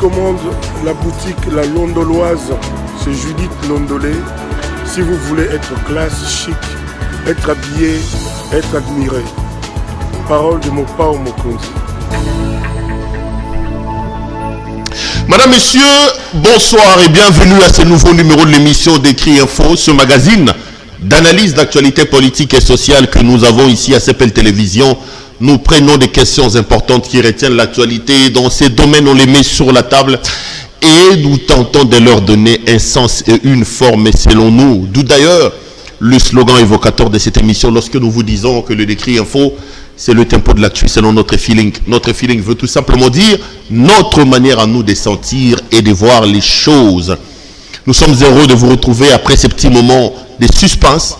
commande la boutique La Londoloise, c'est Judith Londolé. Si vous voulez être classe, chic, être habillé, être admiré. Parole de mon Pao Mokonzi. Madame, Messieurs, bonsoir et bienvenue à ce nouveau numéro de l'émission d'Écrit Info, ce magazine d'analyse d'actualité politique et sociale que nous avons ici à CPL Télévision. Nous prenons des questions importantes qui retiennent l'actualité. Dans ces domaines, on les met sur la table et nous tentons de leur donner un sens et une forme selon nous. D'où d'ailleurs le slogan évocateur de cette émission lorsque nous vous disons que le Décrit Info, c'est le tempo de l'actu selon notre feeling. Notre feeling veut tout simplement dire notre manière à nous de sentir et de voir les choses. Nous sommes heureux de vous retrouver après ces petits moments de suspense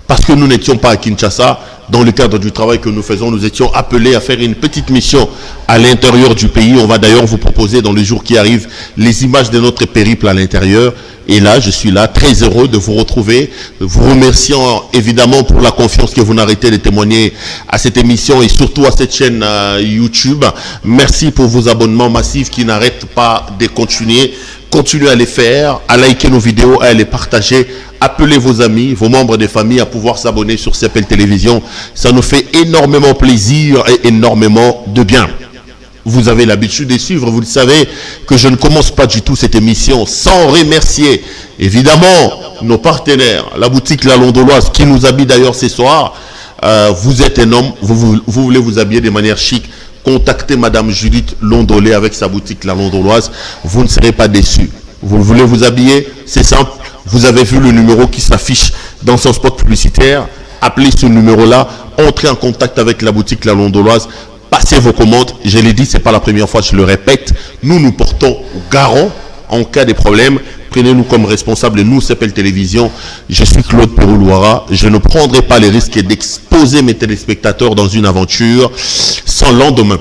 parce que nous n'étions pas à Kinshasa. Dans le cadre du travail que nous faisons, nous étions appelés à faire une petite mission à l'intérieur du pays. On va d'ailleurs vous proposer dans les jours qui arrivent les images de notre périple à l'intérieur. Et là, je suis là, très heureux de vous retrouver, vous remerciant évidemment pour la confiance que vous n'arrêtez de témoigner à cette émission et surtout à cette chaîne YouTube. Merci pour vos abonnements massifs qui n'arrêtent pas de continuer. Continuez à les faire, à liker nos vidéos, à les partager. Appelez vos amis, vos membres de famille à pouvoir s'abonner sur CPL Télévision. Ça nous fait énormément plaisir et énormément de bien. Vous avez l'habitude de suivre, vous le savez que je ne commence pas du tout cette émission sans remercier évidemment nos partenaires, la boutique La Londoloise qui nous habille d'ailleurs ce soir. Vous êtes un homme, vous voulez vous habiller de manière chic, contactez Madame Judith Londolé avec sa boutique La Londoloise, vous ne serez pas déçus. Vous voulez vous habiller, c'est simple, vous avez vu le numéro qui s'affiche dans son spot publicitaire, appelez ce numéro-là, entrez en contact avec la boutique La Londoloise, passez vos commandes, je l'ai dit, ce n'est pas la première fois, je le répète, nous portons garant en cas de problème, prenez-nous comme responsable, nous CPL Télévision, je suis Claude Peroulouara, je ne prendrai pas les risques d'exposer mes téléspectateurs dans une aventure sans lendemain.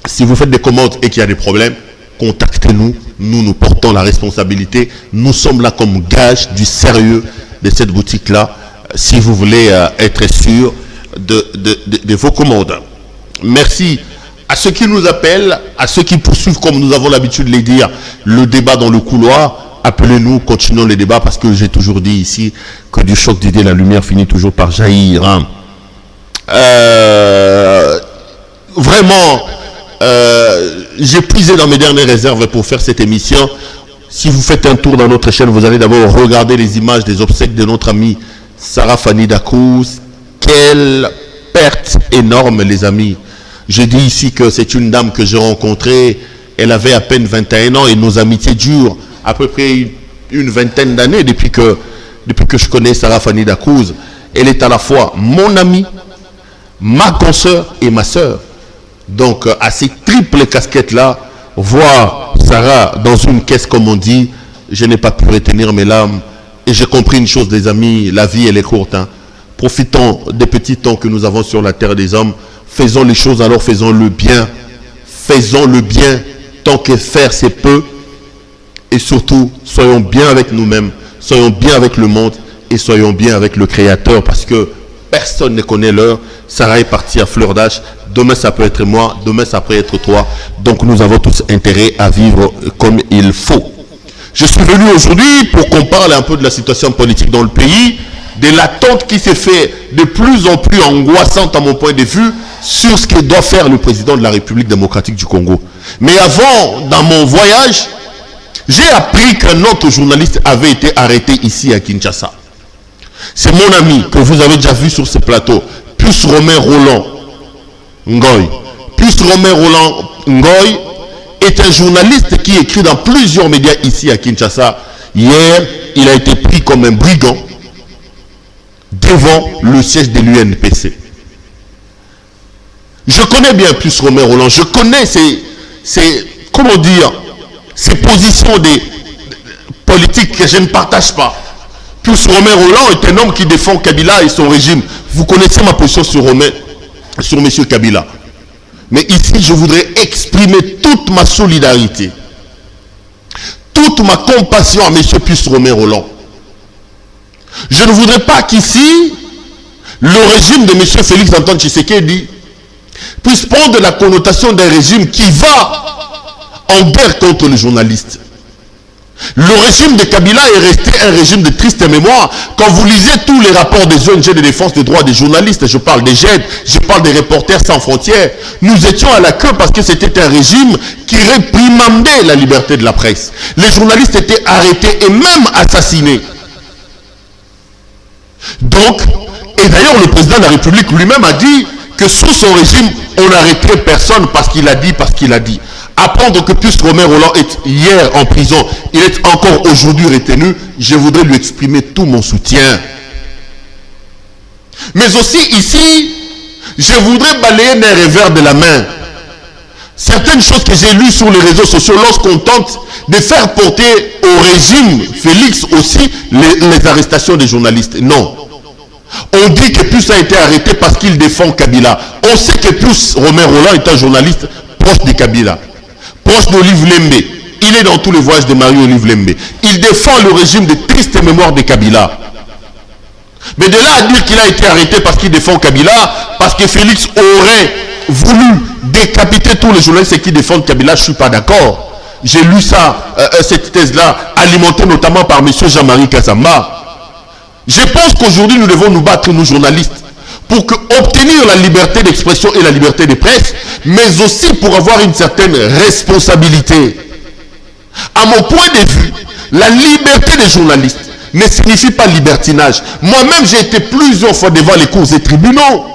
Si vous faites des commandes et qu'il y a des problèmes, contactez-nous, nous portons la responsabilité, nous sommes là comme gage du sérieux de cette boutique-là, si vous voulez être sûr de vos commandes. Merci à ceux qui nous appellent, à ceux qui poursuivent, comme nous avons l'habitude de les dire, le débat dans le couloir. Appelez-nous, continuons les débats parce que j'ai toujours dit ici que du choc d'idées, la lumière finit toujours par jaillir. Hein. Vraiment, j'ai puisé dans mes dernières réserves pour faire cette émission. Si vous faites un tour dans notre chaîne, vous allez d'abord regarder les images des obsèques de notre amie Sarah Fanny Dacouz. Quelle perte énorme, les amis. Je dis ici que c'est une dame que j'ai rencontrée, elle avait à peine 21 ans et nos amitiés durent à peu près une vingtaine d'années depuis que je connais Sarah Fanny Dacouz. Elle est à la fois mon amie, ma consoeur et ma soeur. Donc à ces triples casquettes-là, voir Sarah dans une caisse comme on dit, je n'ai pas pu retenir mes larmes. Et j'ai compris une chose, les amis, la vie elle est courte. Hein. Profitons des petits temps que nous avons sur la terre des hommes. Faisons les choses, alors faisons le bien. Faisons le bien tant que faire c'est peu. Et surtout, soyons bien avec nous-mêmes, soyons bien avec le monde et soyons bien avec le Créateur parce que personne ne connaît l'heure. Sarah est partie à fleur d'âge. Demain, ça peut être moi. Demain, ça peut être toi. Donc, nous avons tous intérêt à vivre comme il faut. Je suis venu aujourd'hui pour qu'on parle un peu de la situation politique dans le pays, de l'attente qui s'est fait de plus en plus angoissante à mon point de vue sur ce que doit faire le président de la République démocratique du Congo. Mais avant, dans mon voyage, j'ai appris qu'un autre journaliste avait été arrêté ici à Kinshasa. C'est mon ami que vous avez déjà vu sur ce plateau, Pius Romain Roland Ngoy. Pius Romain Roland Ngoy est un journaliste qui écrit dans plusieurs médias ici à Kinshasa. Hier, il a été pris comme un brigand devant le siège de l'UNPC. Je connais bien Pius Romain Roland, je connais ses positions politiques que je ne partage pas. Pius Romain Roland est un homme qui défend Kabila et son régime. Vous connaissez ma position sur M. Kabila. Mais ici, je voudrais exprimer toute ma solidarité, toute ma compassion à M. Pius Romain Roland. Je ne voudrais pas qu'ici, le régime de M. Félix Antoine Tshisekedi puisse prendre la connotation d'un régime qui va en guerre contre les journalistes. Le régime de Kabila est resté un régime de triste mémoire. Quand vous lisez tous les rapports des ONG de défense des droits des journalistes, je parle des GED, je parle des Reporters sans frontières, nous étions à la queue parce que c'était un régime qui réprimandait la liberté de la presse. Les journalistes étaient arrêtés et même assassinés. Donc, et d'ailleurs le président de la République lui-même a dit que sous son régime, on n'arrêterait personne parce qu'il a dit. Apprendre que Pius Romain Rolland est hier en prison, il est encore aujourd'hui retenu, je voudrais lui exprimer tout mon soutien. Mais aussi ici, je voudrais balayer d'un revers de la main certaines choses que j'ai lues sur les réseaux sociaux lorsqu'on tente de faire porter au régime Félix aussi les arrestations des journalistes. Non. On dit que Pius a été arrêté parce qu'il défend Kabila. On sait que Pius Romain Rolland est un journaliste proche de Kabila, proche d'Olive Lembe. Il est dans tous les voyages de Marie-Olive Lembe. Il défend le régime de triste mémoire de Kabila. Mais de là à dire qu'il a été arrêté parce qu'il défend Kabila, parce que Félix aurait voulu décapiter tous les journalistes qui défendent Kabila, je ne suis pas d'accord. J'ai lu ça, cette thèse-là, alimentée notamment par M. Jean-Marie Kazamba. Je pense qu'aujourd'hui, nous devons nous battre, nous journalistes, pour obtenir la liberté d'expression et la liberté de presse, mais aussi pour avoir une certaine responsabilité. À mon point de vue, la liberté des journalistes ne signifie pas libertinage. Moi-même, j'ai été plusieurs fois devant les cours et tribunaux,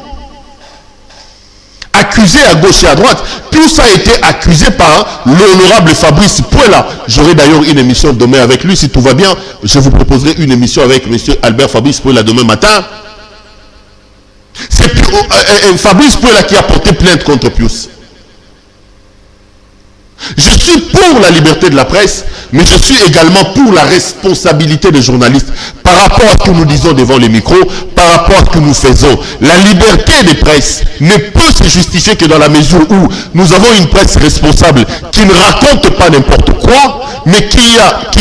accusé à gauche et à droite. Tout ça a été accusé par l'honorable Fabrice Puela. J'aurai d'ailleurs une émission demain avec lui, si tout va bien. Je vous proposerai une émission avec M. Albert Fabrice Puela demain matin. C'est Fabrice Puela qui a porté plainte contre Pius. Je suis pour la liberté de la presse, mais je suis également pour la responsabilité des journalistes par rapport à ce que nous disons devant les micros, par rapport à ce que nous faisons. La liberté des presses ne peut se justifier que dans la mesure où nous avons une presse responsable qui ne raconte pas n'importe quoi, mais qui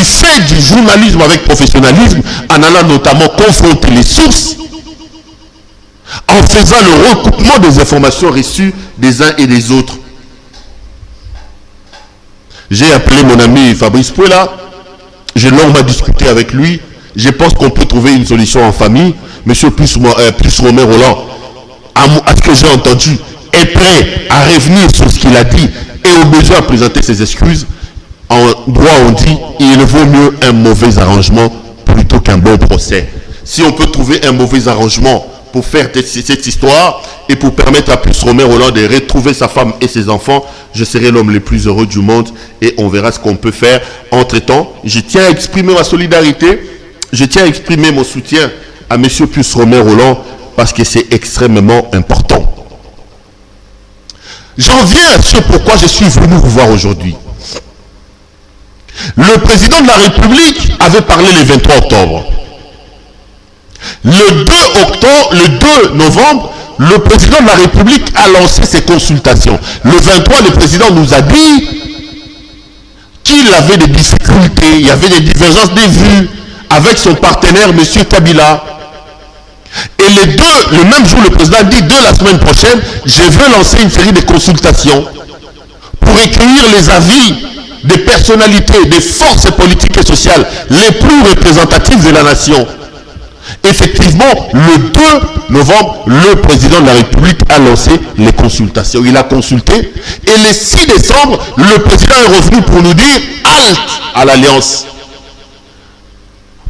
fait du journalisme avec professionnalisme, en allant notamment confronter les sources, en faisant le recoupement des informations reçues des uns et des autres. J'ai appelé mon ami Fabrice Puela, j'ai longuement discuté avec lui, je pense qu'on peut trouver une solution en famille. Monsieur Pius Romain Rolland, à ce que j'ai entendu, est prêt à revenir sur ce qu'il a dit et au besoin à présenter ses excuses. En droit, on dit il vaut mieux un mauvais arrangement plutôt qu'un bon procès. Si on peut trouver un mauvais arrangement pour faire cette histoire et pour permettre à Pius Romain Rolland de retrouver sa femme et ses enfants, je serai l'homme le plus heureux du monde et on verra ce qu'on peut faire. Entre-temps, je tiens à exprimer ma solidarité, je tiens à exprimer mon soutien à M. Pius Romain Rolland parce que c'est extrêmement important. J'en viens à ce pourquoi je suis venu vous voir aujourd'hui. Le président de la République avait parlé le 23 octobre. Le 2 novembre, le président de la République a lancé ses consultations. Le 23, le président nous a dit qu'il avait des difficultés, il y avait des divergences de vues avec son partenaire, M. Kabila. Et le même jour, le président dit, de la semaine prochaine, je veux lancer une série de consultations pour recueillir les avis des personnalités, des forces politiques et sociales les plus représentatives de la nation. Effectivement, le 2 novembre, le président de la République a lancé les consultations. Il a consulté et le 6 décembre, le président est revenu pour nous dire halte à l'alliance.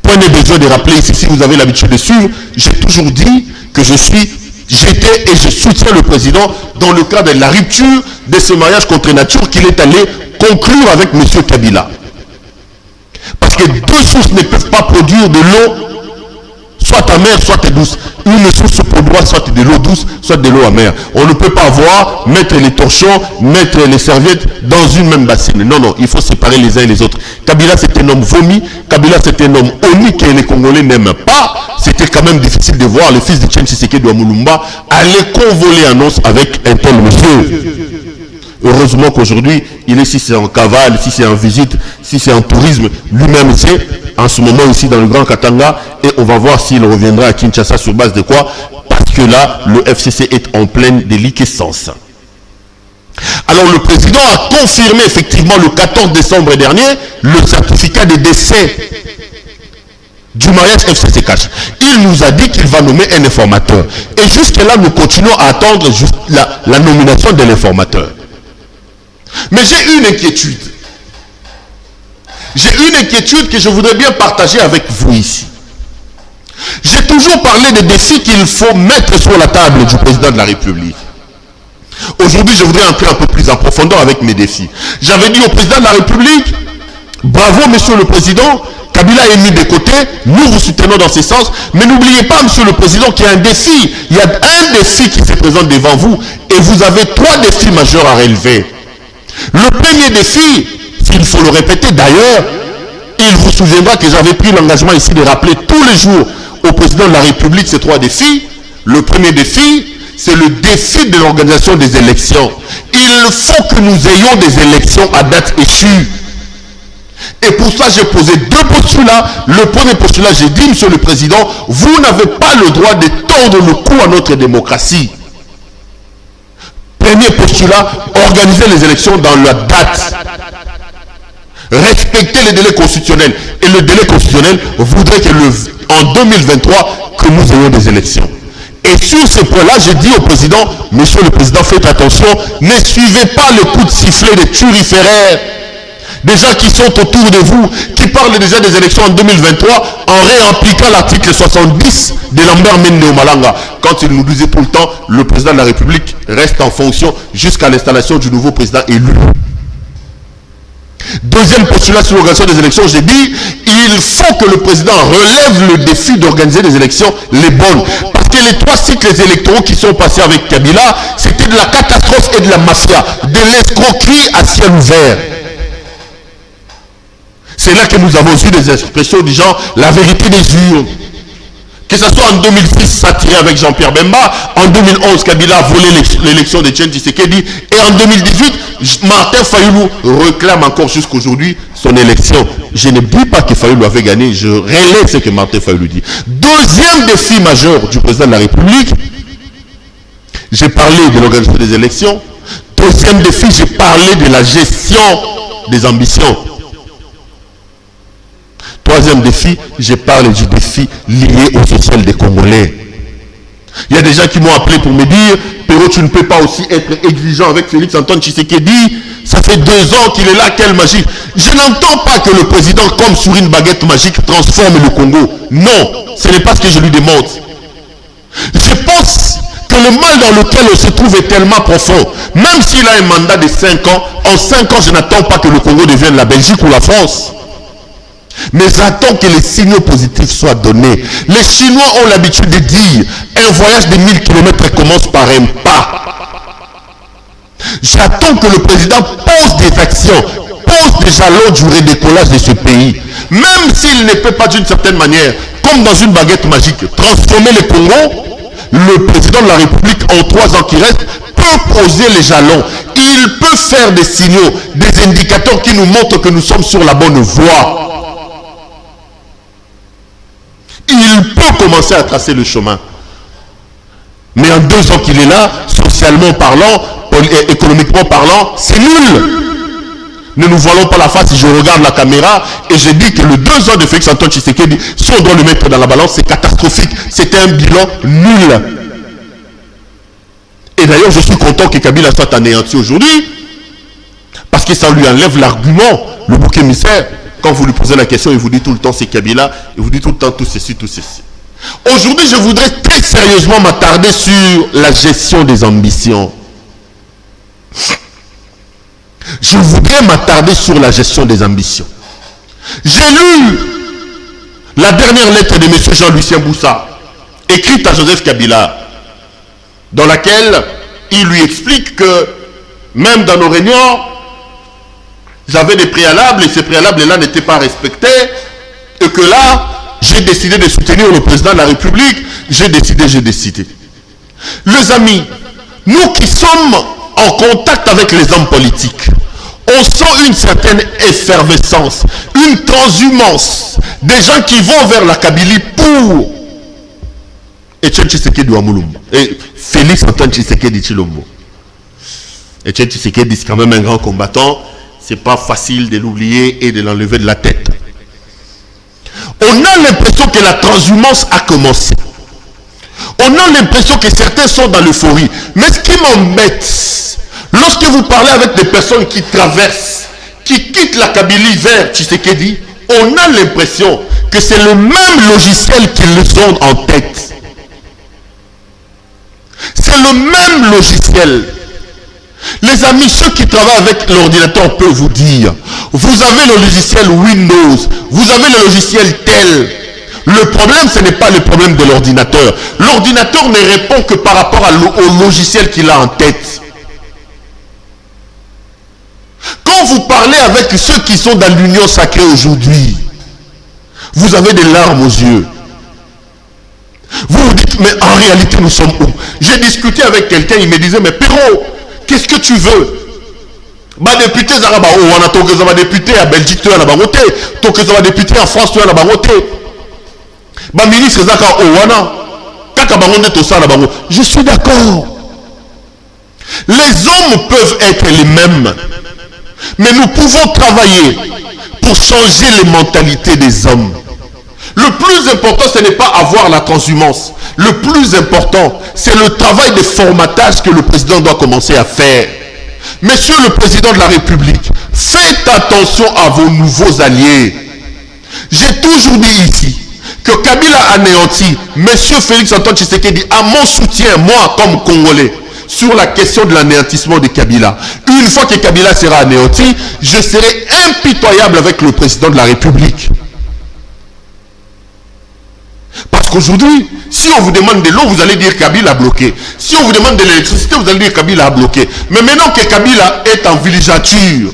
Point de besoin de rappeler ici, si vous avez l'habitude de suivre, j'ai toujours dit que j'étais et je soutiens le président dans le cadre de la rupture de ce mariage contre nature qu'il est allé conclure avec M. Kabila. Parce que deux sources ne peuvent pas produire de l'eau soit amère, soit douce. Une source produira soit de l'eau douce, soit de l'eau amère. On ne peut pas avoir, mettre les torchons, mettre les serviettes dans une même bassine. Non, non, il faut séparer les uns et les autres. Kabila, c'est un homme vomi. Kabila, c'est un homme honni que les Congolais n'aiment pas. C'était quand même difficile de voir le fils de Tchéni Tshisekedi de Moulumba aller convoler un os avec un tel monsieur. Heureusement qu'aujourd'hui, il est, si c'est en cavale, si c'est en visite, si c'est en tourisme, lui-même c'est en ce moment ici dans le Grand Katanga, et on va voir s'il reviendra à Kinshasa sur base de quoi, parce que là, le FCC est en pleine déliquescence. Alors le président a confirmé effectivement le 14 décembre dernier le certificat de décès du mariage FCC-Cash. Il nous a dit qu'il va nommer un informateur. Et jusque-là, nous continuons à attendre la nomination de l'informateur. Mais j'ai une inquiétude. J'ai une inquiétude que je voudrais bien partager avec vous ici. J'ai toujours parlé des défis qu'il faut mettre sur la table du président de la République. Aujourd'hui, je voudrais entrer un peu plus en profondeur avec mes défis. J'avais dit au président de la République, bravo monsieur le président, Kabila est mis de côté, nous vous soutenons dans ce sens, mais n'oubliez pas monsieur le président qu'il y a un défi. Il y a un défi qui se présente devant vous et vous avez 3 défis majeurs à relever. Le premier défi, s'il faut le répéter d'ailleurs, il vous souviendra que j'avais pris l'engagement ici de rappeler tous les jours au président de la République ces 3 défis. Le premier défi, c'est le défi de l'organisation des élections. Il faut que nous ayons des élections à date échue. Et pour ça, j'ai posé 2 postulats. Le premier postulat, j'ai dit, monsieur le président, vous n'avez pas le droit de tordre le cou à notre démocratie. Premier postulat, organiser les élections dans la date. Respecter les délais constitutionnels. Et le délai constitutionnel voudrait que en 2023, que nous ayons des élections. Et sur ce point-là, j'ai dit au président, monsieur le président, faites attention, ne suivez pas le coup de sifflet des turiféraires, des gens qui sont autour de vous, qui parlent déjà des élections en 2023 en réappliquant l'article 70 de Lambert Mende Omalanga, quand il nous disait tout le temps, le président de la République reste en fonction jusqu'à l'installation du nouveau président élu. Deuxième postulat sur l'organisation des élections, j'ai dit, il faut que le président relève le défi d'organiser des élections les bonnes. Parce que les 3 cycles électoraux qui sont passés avec Kabila, c'était de la catastrophe et de la mafia, de l'escroquerie à ciel ouvert. C'est là que nous avons eu des expressions du genre la vérité des urnes. Que ce soit en 2006, ça tirait avec Jean-Pierre Bemba. En 2011, Kabila a volé l'élection de Etienne Tshisekedi. Et en 2018, Martin Fayulu réclame encore jusqu'aujourd'hui son élection. Je ne dis pas que Fayulu avait gagné, je relève ce que Martin Fayulu dit. Deuxième défi majeur du président de la République, j'ai parlé de l'organisation des élections. Deuxième défi, j'ai parlé de la gestion des ambitions. Troisième défi, je parle du défi lié au social des Congolais. Il y a des gens qui m'ont appelé pour me dire, Péro, tu ne peux pas aussi être exigeant avec Félix Antoine Tshisekedi. Ça fait 2 ans qu'il est là, quelle magie. Je n'entends pas que le président, comme sur une baguette magique, transforme le Congo. Non, ce n'est pas ce que je lui demande. Je pense que le mal dans lequel on se trouve est tellement profond. Même s'il a un mandat de 5 ans, en 5 ans, je n'attends pas que le Congo devienne la Belgique ou la France. Mais j'attends que les signaux positifs soient donnés. Les Chinois ont l'habitude de dire un voyage de 1000 km commence par un pas. J'attends que le président pose des actions, pose des jalons du redécollage de ce pays. Même s'il ne peut pas d'une certaine manière, comme dans une baguette magique, transformer le Congo, le président de la République en 3 ans qui restent peut poser les jalons. Il peut faire des signaux, des indicateurs qui nous montrent que nous sommes sur la bonne voie. Il peut commencer à tracer le chemin. Mais en 2 ans qu'il est là, socialement parlant, économiquement parlant, c'est nul. Ne nous voilons pas la face. Si je regarde la caméra et je dis que le 2 ans de Félix Antoine Tshisekedi, si on doit le mettre dans la balance, c'est catastrophique. C'était un bilan nul. Et d'ailleurs, je suis content que Kabila soit anéanti aujourd'hui, parce que ça lui enlève l'argument, le bouc émissaire. Quand vous lui posez la question, il vous dit tout le temps c'est Kabila, il vous dit tout le temps tout ceci, tout ceci. Aujourd'hui, je voudrais très sérieusement m'attarder sur la gestion des ambitions. Je voudrais m'attarder sur la gestion des ambitions. J'ai lu la dernière lettre de M. Jean-Lucien Boussa, écrite à Joseph Kabila, dans laquelle il lui explique que même dans nos réunions, j'avais des préalables et ces préalables-là n'étaient pas respectés et que là, j'ai décidé de soutenir le président de la République. J'ai décidé. Les amis, nous qui sommes en contact avec les hommes politiques, on sent une certaine effervescence, une transhumance, des gens qui vont vers la Kabylie pour Etienne Tshisekedi Ouamouloumou et Félix Antoine Tshisekedi Tshilombo. Et Tshisekedi, c'est quand même un grand combattant. C'est pas facile de l'oublier et de l'enlever de la tête. On a l'impression que la transhumance a commencé. On a l'impression que certains sont dans l'euphorie. Mais ce qui m'embête, lorsque vous parlez avec des personnes qui traversent, qui quittent la Kabylie vers Tshisekedi, on a l'impression que c'est le même logiciel qu'ils ont en tête. C'est le même logiciel. Les amis, ceux qui travaillent avec l'ordinateur peuvent vous dire, vous avez le logiciel Windows, vous avez le logiciel tel. Le problème, ce n'est pas le problème de l'ordinateur. L'ordinateur ne répond que par rapport au logiciel qu'il a en tête. Quand vous parlez avec ceux qui sont dans l'union sacrée aujourd'hui, vous avez des larmes aux yeux. Vous vous dites, mais en réalité, nous sommes où? J'ai discuté avec quelqu'un, il me disait, mais Péro, qu'est-ce que tu veux? Bah député Zaraba, oh, on a ton que ça va député à Belgique, tu as la baroté. Ton que ça va député en France, tu as la baroté. Bah ministre Zaka, oh, wana. Kaka baronde tout ça la baroté. Je suis d'accord. Les hommes peuvent être les mêmes. Mais nous pouvons travailler pour changer les mentalités des hommes. Le plus important, ce n'est pas avoir la transhumance. Le plus important, c'est le travail de formatage que le président doit commencer à faire. Monsieur le président de la République, faites attention à vos nouveaux alliés. J'ai toujours dit ici que Kabila a anéanti monsieur Félix Antoine Tshisekedi a mon soutien, moi comme Congolais, sur la question de l'anéantissement de Kabila. Une fois que Kabila sera anéanti, je serai impitoyable avec le président de la République. Parce qu'aujourd'hui, si on vous demande de l'eau, vous allez dire Kabila a bloqué. Si on vous demande de l'électricité, vous allez dire Kabila a bloqué. Mais maintenant que Kabila est en villégiature,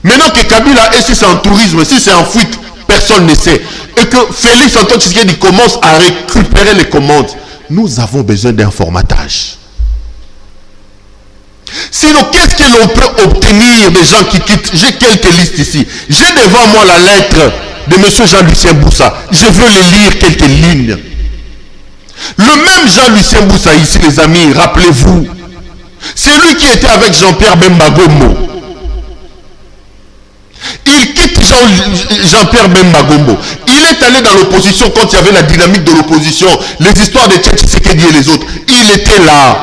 maintenant que Kabila est, si c'est en tourisme, si c'est en fuite, personne ne sait. Et que Félix Antoine Tshisekedi commence à récupérer les commandes. Nous avons besoin d'un formatage. Sinon, qu'est-ce que l'on peut obtenir des gens qui quittent? J'ai quelques listes ici. J'ai devant moi la lettre de M. Jean-Lucien Boussa. Je veux les lire quelques lignes. Le même Jean-Lucien Boussa ici, les amis, rappelez-vous, c'est lui qui était avec Jean-Pierre Bemba Gombo. Il quitte Jean-Pierre Bemba Gombo. Il est allé dans l'opposition quand il y avait la dynamique de l'opposition, les histoires de Tshisekedi et les autres. Il était là.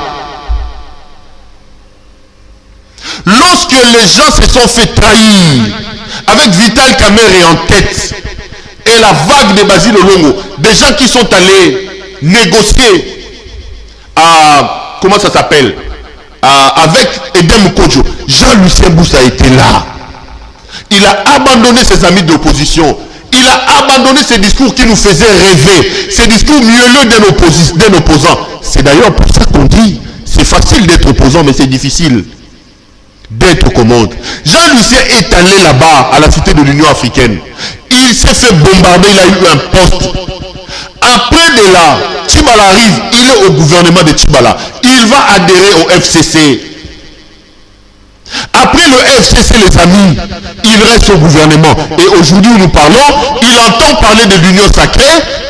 Lorsque les gens se sont fait trahir, avec Vital Kamerhe en tête, et la vague de Basile Olongo, des gens qui sont allés négocier à, comment ça s'appelle, avec Edem Kodjo, Jean-Lucien Boussa était là. Il a abandonné ses amis d'opposition. Il a abandonné ces discours qui nous faisaient rêver, ces discours mielleux d'un opposant. C'est d'ailleurs pour ça qu'on dit, c'est facile d'être opposant, mais c'est difficile d'être aux commandes. Jean-Lucien est allé là-bas, à la cité de l'Union africaine. Il s'est fait bombarder, il a eu un poste. Après de là, Tchibala arrive, il est au gouvernement de Tchibala. Il va adhérer au FCC. Après le FCC, les amis, il reste au gouvernement. Et aujourd'hui, nous parlons, il entend parler de l'Union sacrée,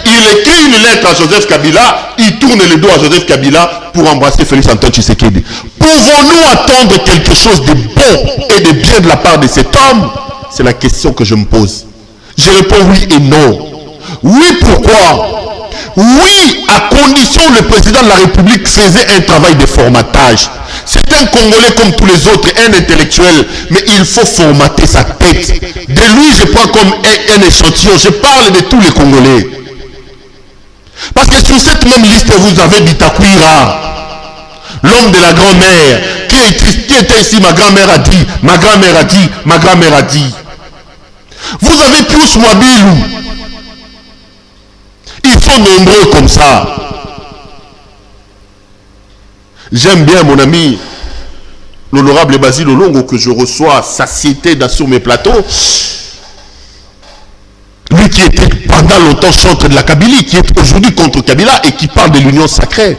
il écrit une lettre à Joseph Kabila, il tourne le dos à Joseph Kabila pour embrasser Félix Antoine Tshisekedi. Pouvons-nous attendre quelque chose de bon et de bien de la part de cet homme? C'est la question que je me pose. Je réponds oui et non. Oui, pourquoi? Oui, à condition que le président de la République faisait un travail de formatage. C'est un Congolais comme tous les autres, un intellectuel, mais il faut formater sa tête. De lui, je prends comme un échantillon. Je parle de tous les Congolais. Parce que sur cette même liste, vous avez Bitakwira, l'homme de la grand-mère, qui était ici, ma grand-mère a dit, ma grand-mère a dit, ma grand-mère a dit. Vous avez Pius Mwabilou. Ils sont nombreux comme ça. J'aime bien mon ami, l'honorable Basile Olongo, que je reçois satiété sur mes plateaux. Lui qui était pendant longtemps chantre de la Kabylie, qui est aujourd'hui contre Kabila et qui parle de l'union sacrée.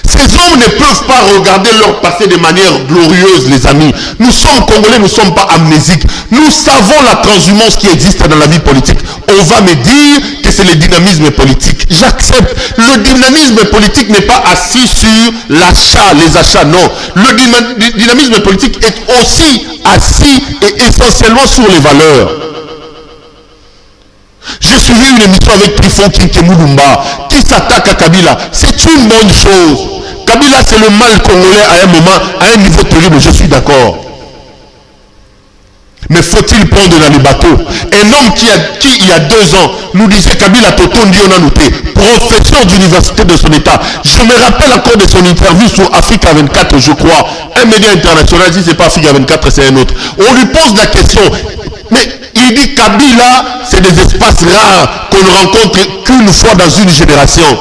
Ces hommes ne peuvent pas regarder leur passé de manière glorieuse, les amis. Nous sommes Congolais, nous ne sommes pas amnésiques. Nous savons la transhumance qui existe dans la vie politique. On va me dire que c'est le dynamisme politique. J'accepte. Le dynamisme politique n'est pas assis sur l'achat, les achats, non. Le dynamisme politique est aussi assis et essentiellement sur les valeurs. J'ai suivi une émission avec Trifon Kinkemulumba qui s'attaque à Kabila. C'est une bonne chose. Kabila, c'est le mal congolais à un moment, à un niveau terrible, je suis d'accord. Mais faut-il prendre dans les bateaux? Un homme qui il y a 2 ans nous disait Kabila Toto Ndionanouté, professeur d'université de son état. Je me rappelle encore de son interview sur Africa 24, je crois. Un média international, si ce n'est pas Africa 24, c'est un autre. On lui pose la question, mais il dit Kabila, c'est des espaces rares qu'on ne rencontre qu'une fois dans une génération.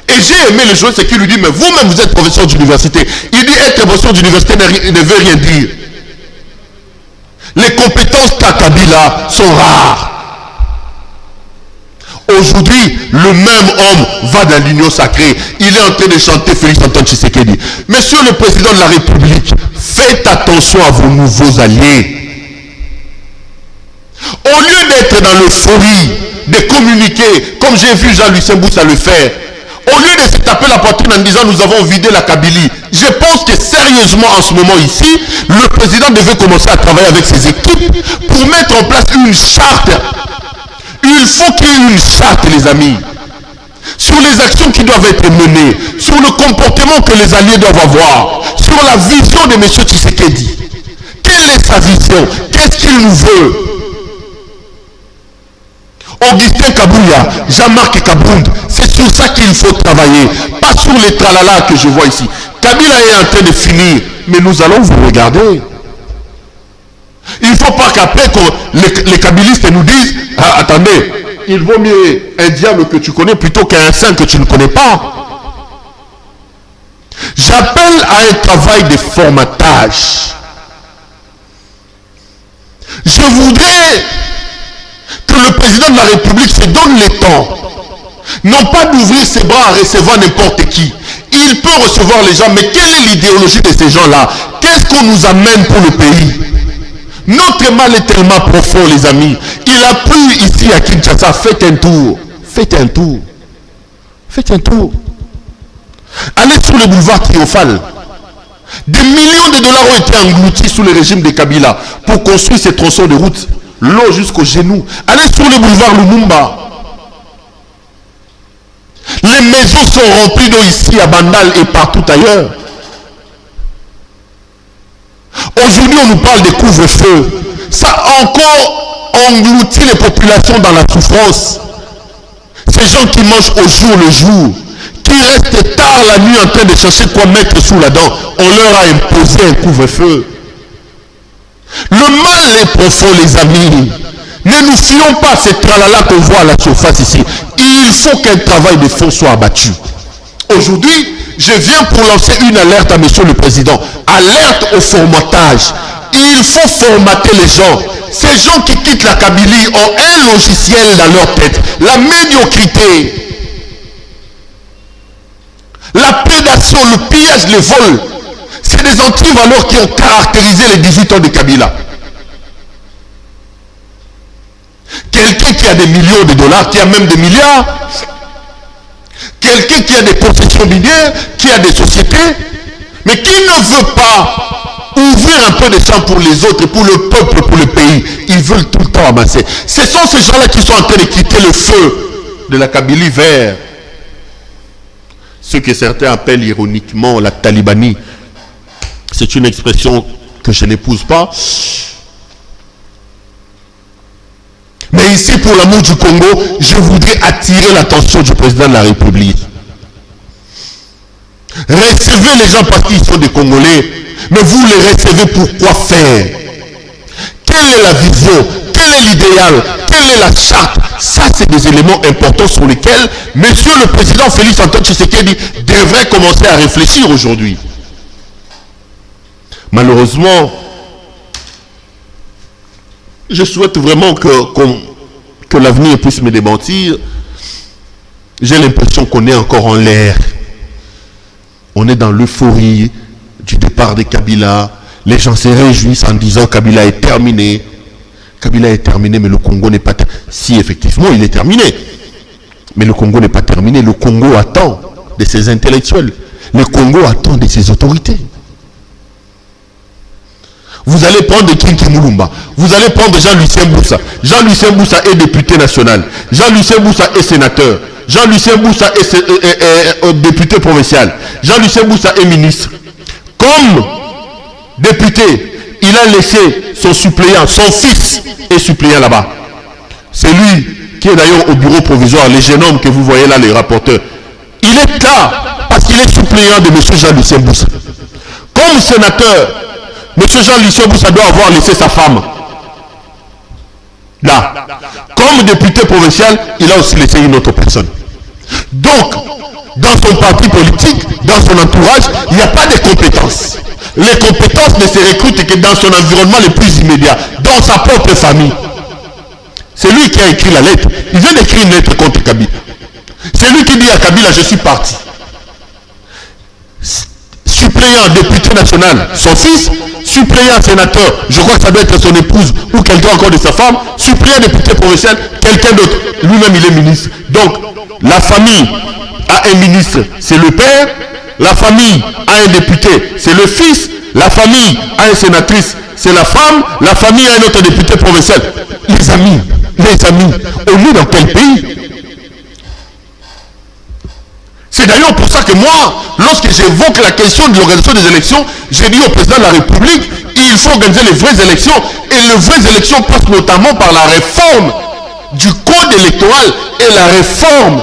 Et j'ai aimé le joueur, c'est qu'il lui dit, mais vous-même vous êtes professeur d'université. Il dit être professeur d'université ne veut rien dire. Les compétences qu'a Kabila sont rares. Aujourd'hui, le même homme va dans l'union sacrée. Il est en train de chanter Félix Antoine Tshisekedi. Monsieur le président de la République, faites attention à vos nouveaux alliés. Au lieu d'être dans l'euphorie, de communiquer, comme j'ai vu Jean-Lucien Boussa le faire, au lieu de se taper la poitrine en disant nous avons vidé la Kabylie, je pense que sérieusement en ce moment ici, le président devait commencer à travailler avec ses équipes pour mettre en place une charte. Il faut qu'il y ait une charte, les amis, sur les actions qui doivent être menées, sur le comportement que les alliés doivent avoir, sur la vision de M. Tshisekedi. Quelle est sa vision? Qu'est-ce qu'il nous veut? Augustin Kabouya, Jean-Marc Kabound, c'est sur ça qu'il faut travailler, pas sur les tralala que je vois ici. Kabila est en train de finir, mais nous allons vous regarder. Il ne faut pas qu'après les kabylistes nous disent ah, attendez, il vaut mieux un diable que tu connais plutôt qu'un saint que tu ne connais pas. J'appelle à un travail de formatage. Je voudrais que le président de la République se donne le temps, non pas d'ouvrir ses bras à recevoir n'importe qui. Il peut recevoir les gens, mais quelle est l'idéologie de ces gens-là? Qu'est-ce qu'on nous amène pour le pays? Notre mal est tellement profond, les amis. Il a plu ici à Kinshasa. Faites un tour. Faites un tour. Faites un tour. Allez sur le boulevard Triomphal. Des millions de dollars ont été engloutis sous le régime de Kabila pour construire ces tronçons de route. L'eau jusqu'aux genoux. Allez sur le boulevard Lumumba. Les maisons sont remplies d'eau ici à Bandal et partout ailleurs. Aujourd'hui, on nous parle de couvre-feu. Ça a encore englouti les populations dans la souffrance. Ces gens qui mangent au jour le jour, qui restent tard la nuit en train de chercher quoi mettre sous la dent, on leur a imposé un couvre-feu. Le mal est profond, les amis. Ne nous fions pas à ces tralala qu'on voit à la surface ici. Il faut qu'un travail de fond soit abattu. Aujourd'hui, je viens pour lancer une alerte à monsieur le président. Alerte au formatage. Il faut formater les gens. Ces gens qui quittent la Kabylie ont un logiciel dans leur tête. La médiocrité. La prédation, le pillage, le vol. C'est des antivaleurs qui ont caractérisé les 18 ans de Kabila. Quelqu'un qui a des millions de dollars, qui a même des milliards, quelqu'un qui a des possessions minières, qui a des sociétés, mais qui ne veut pas ouvrir un peu de champ pour les autres, pour le peuple, pour le pays. Ils veulent tout le temps amasser. Ce sont ces gens-là qui sont en train de quitter le feu de la Kabylie vers ce que certains appellent ironiquement la talibanie. C'est une expression que je n'épouse pas. Mais ici, pour l'amour du Congo, je voudrais attirer l'attention du président de la République. Recevez les gens parce qu'ils sont des Congolais, mais vous les recevez pour quoi faire? Quelle est la vision? Quel est l'idéal? Quelle est la charte? Ça, c'est des éléments importants sur lesquels monsieur le président Félix Antoine Tshisekedi devrait commencer à réfléchir aujourd'hui. Malheureusement, je souhaite vraiment que l'avenir puisse me démentir. J'ai l'impression qu'on est encore en l'air. on est dans l'euphorie du départ de Kabila. Les gens se réjouissent en disant Kabila est terminé. Kabila est terminé, mais le Congo n'est pas terminé. Si, effectivement, il est terminé. Mais le Congo n'est pas terminé. Le Congo attend de ses intellectuels. Le Congo attend de ses autorités. Vous allez prendre Kinki Moulumba. Vous allez prendre Jean-Lucien Boussa. Jean-Lucien Boussa est député national. Jean-Lucien Boussa est sénateur. Jean-Lucien Boussa est député provincial. Jean-Lucien Boussa est ministre. Comme député, il a laissé son suppléant, son fils est suppléant là-bas. C'est lui qui est d'ailleurs au bureau provisoire, les jeunes hommes que vous voyez là, les rapporteurs. Il est là parce qu'il est suppléant de M. Jean-Lucien Boussa. Comme sénateur, M. Jean-Lucien Boussa doit avoir laissé sa femme là. Comme député provincial, il a aussi laissé une autre personne. Donc, dans son parti politique, dans son entourage, il n'y a pas de compétences. Les compétences ne se recrutent que dans son environnement le plus immédiat, dans sa propre famille. C'est lui qui a écrit la lettre. Il vient d'écrire une lettre contre Kabila. C'est lui qui dit à Kabila, je suis parti. Suppléant député national, son fils. Suppléant sénateur, je crois que ça doit être son épouse ou quelqu'un encore de sa femme. Suppléant député provincial, quelqu'un d'autre. Lui-même, il est ministre. Donc, la famille a un ministre, c'est le père. La famille a un député, c'est le fils. La famille a une sénatrice, c'est la femme. La famille a un autre député provincial. Les amis, on est dans quel pays? C'est d'ailleurs pour ça que moi, lorsque j'évoque la question de l'organisation des élections, j'ai dit au président de la République, il faut organiser les vraies élections. Et les vraies élections passent notamment par la réforme du code électoral et la réforme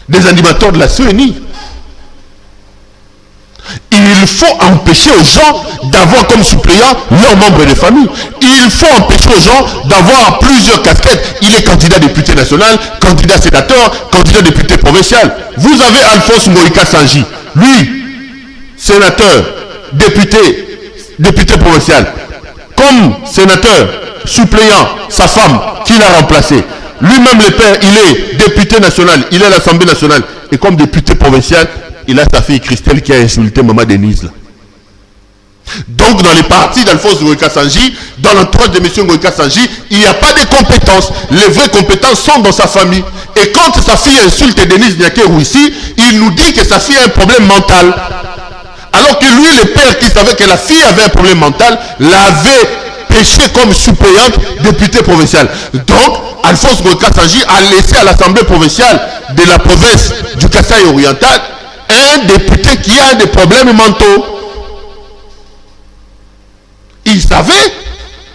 des animateurs de la CENI. Il faut empêcher aux gens d'avoir comme suppléant leurs membres de famille. Il faut empêcher aux gens d'avoir plusieurs casquettes. Il est candidat député national, candidat sénateur, candidat député provincial. Vous avez Alphonse Moïka Sanji, lui, sénateur, député provincial. Comme sénateur, suppléant, sa femme, qui l'a remplacé. Lui-même, le père, il est député national, il est à l'Assemblée nationale. Et comme député provincial, il a sa fille Christelle qui a insulté Maman Denise là. Donc dans les partis d'Alphonse Ngoïka Sanji, dans l'entourage de M. Ngoïka Sanji, il n'y a pas de compétences. Les vraies compétences sont dans sa famille. Et quand sa fille insulte Denise Niakerou ici, il nous dit que sa fille a un problème mental. Alors que lui, le père qui savait que la fille avait un problème mental, l'avait pêché comme suppléante députée provinciale. Donc, Alphonse Ngoïka Sanji a laissé à l'Assemblée provinciale de la province du Kasaï oriental un député qui a des problèmes mentaux. Il savait,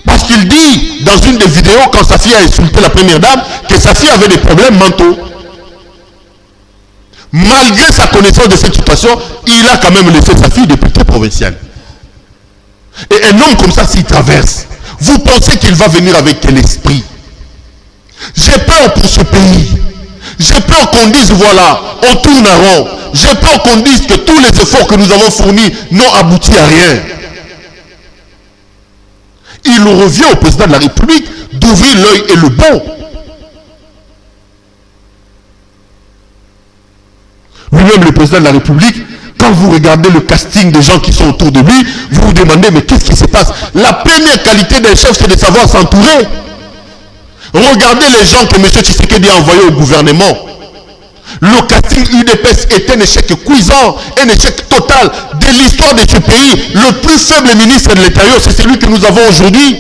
parce qu'il dit dans une des vidéos quand sa fille a insulté la première dame, que sa fille avait des problèmes mentaux. Malgré sa connaissance de cette situation, il a quand même laissé sa fille députée provinciale. Et un homme comme ça, s'il traverse, vous pensez qu'il va venir avec quel esprit? J'ai peur pour ce pays. J'ai peur qu'on dise, voilà, on tourne à rond. J'ai peur qu'on dise que tous les efforts que nous avons fournis n'ont abouti à rien. Il revient au président de la République d'ouvrir l'œil et le bon. Lui-même, le président de la République, quand vous regardez le casting des gens qui sont autour de lui, vous vous demandez, mais qu'est-ce qui se passe? La première qualité d'un chef, c'est de savoir s'entourer. Regardez les gens que M. Tshisekedi a envoyés au gouvernement. Le casting UDPS est un échec cuisant, un échec total de l'histoire de ce pays. Le plus faible ministre de l'Intérieur, c'est celui que nous avons aujourd'hui.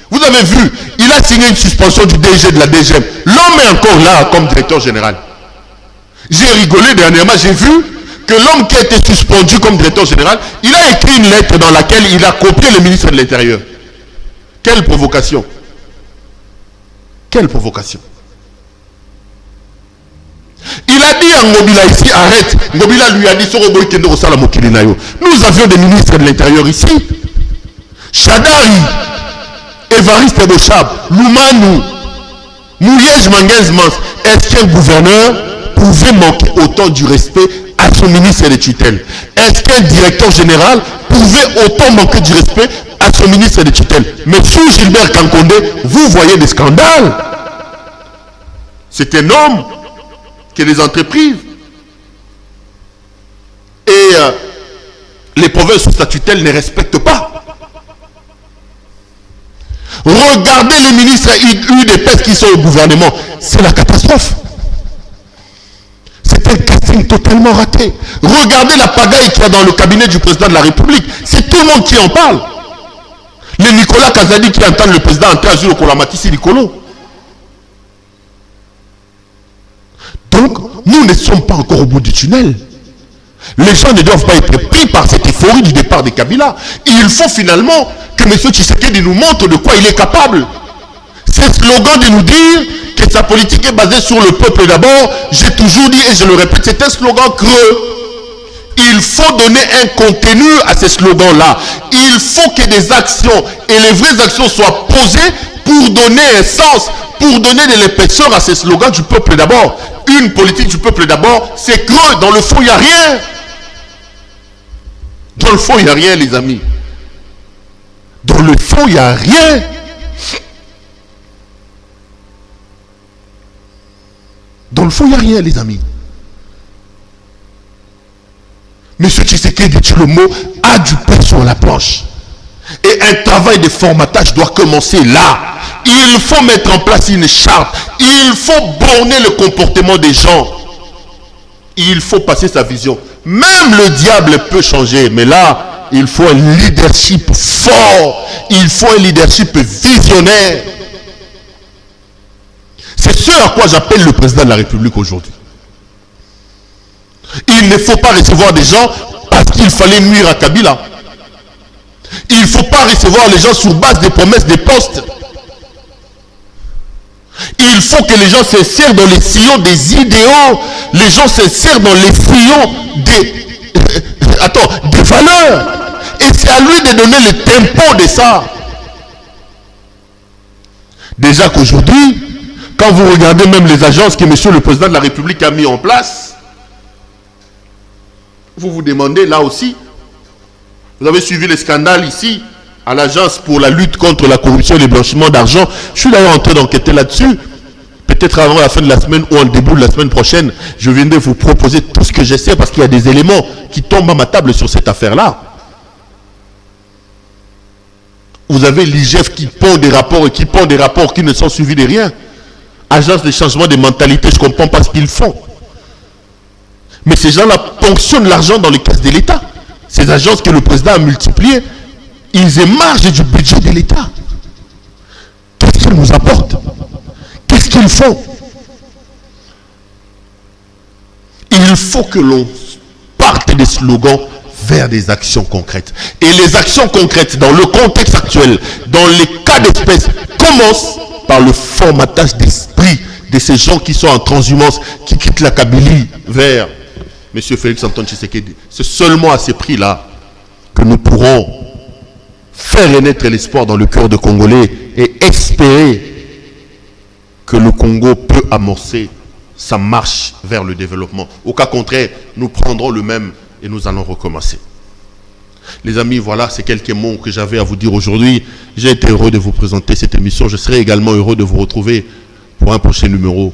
Vous avez vu, il a signé une suspension du DG de la DGM. L'homme est encore là comme directeur général. J'ai rigolé dernièrement, j'ai vu que l'homme qui a été suspendu comme directeur général, il a écrit une lettre dans laquelle il a copié le ministre de l'Intérieur. Quelle provocation! Quelle provocation! Il a dit à Ngobila ici, arrête. Ngobila lui a dit, nous avions des ministres de l'Intérieur ici. Chadari, Évariste Bochab, Lumanu, Mouyej Mangenzmans. Est-ce qu'un gouverneur pouvait manquer autant du respect à son ministre de tutelle? Est-ce qu'un directeur général pouvait autant manquer du respect à son ministre de tutelle? Mais sous Gilbert Kankonde, vous voyez des scandales. C'est un homme que les entreprises et les provinces sous statutaires ne respectent pas. Regardez les ministres UDPS qui sont au gouvernement, c'est la catastrophe. C'est un casting totalement raté. Regardez la pagaille qu'il y a dans le cabinet du président de la République. C'est tout le monde qui en parle. Le Nicolas Kazadi qui entend le président entrer à jour au Kolamatisi Nicolo. Donc, nous ne sommes pas encore au bout du tunnel. Les gens ne doivent pas être pris par cette euphorie du départ de Kabila. Il faut finalement que M. Tshisekedi nous montre de quoi il est capable. C'est slogan de nous dire que sa politique est basée sur le peuple d'abord. J'ai toujours dit et je le répète, c'est un slogan creux. Il faut donner un contenu à ces slogans-là. Il faut que des actions et les vraies actions soient posées pour donner un sens, pour donner de l'épaisseur à ces slogans du peuple d'abord. Une politique du peuple d'abord, c'est creux. Dans le fond, il n'y a rien. Dans le fond, il n'y a rien, les amis. Dans le fond, il n'y a rien. Dans le fond, il n'y a rien, les amis. Monsieur Tshisekedi, dit le mot, a du pain sur la planche. Et un travail de formatage doit commencer là. Il faut mettre en place une charte. Il faut borner le comportement des gens. Il faut passer sa vision. Même le diable peut changer, mais là, il faut un leadership fort. Il faut un leadership visionnaire. C'est ce à quoi j'appelle le président de la République aujourd'hui. Il ne faut pas recevoir des gens parce qu'il fallait nuire à Kabila. Il ne faut pas recevoir les gens sur base des promesses des postes. Il faut que les gens s'insèrent dans les sillons des idéaux. Les gens s'insèrent dans les sillons des valeurs. Et c'est à lui de donner le tempo de ça. Déjà qu'aujourd'hui, quand vous regardez même les agences que monsieur le président de la République a mis en place, vous vous demandez là aussi, vous avez suivi les scandales ici, à l'agence pour la lutte contre la corruption et le blanchiment d'argent. Je suis d'ailleurs en train d'enquêter là-dessus. Peut-être avant la fin de la semaine ou en début de la semaine prochaine, je viendrai vous proposer tout ce que je sais parce qu'il y a des éléments qui tombent à ma table sur cette affaire-là. Vous avez l'IGF qui pond des rapports et qui pond des rapports qui ne sont suivis de rien. Agence de changement de mentalité, je ne comprends pas ce qu'ils font. Mais ces gens-là ponctionnent l'argent dans les caisses de l'État. Ces agences que le président a multipliées, ils émargent du budget de l'État. Qu'est-ce qu'ils nous apportent? Qu'est-ce qu'ils font? Il faut que l'on parte des slogans vers des actions concrètes. Et les actions concrètes, dans le contexte actuel, dans les cas d'espèce, commencent par le formatage d'esprit de ces gens qui sont en transhumance, qui quittent la Kabylie vers M. Félix Antoine Tshisekedi. C'est seulement à ces prix-là que nous pourrons faire renaître l'espoir dans le cœur des Congolais et espérer que le Congo peut amorcer sa marche vers le développement. Au cas contraire, nous prendrons le même et nous allons recommencer. Les amis, voilà, c'est quelques mots que j'avais à vous dire aujourd'hui. J'ai été heureux de vous présenter cette émission. Je serai également heureux de vous retrouver pour un prochain numéro.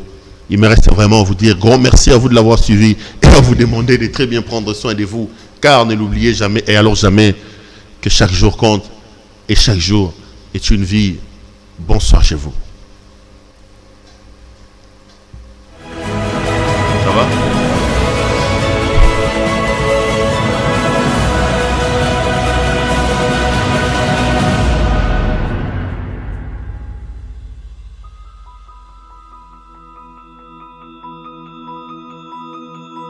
Il me reste vraiment à vous dire grand merci à vous de l'avoir suivi et à vous demander de très bien prendre soin de vous, car ne l'oubliez jamais et alors jamais que chaque jour compte et chaque jour est une vie. Bonsoir chez vous.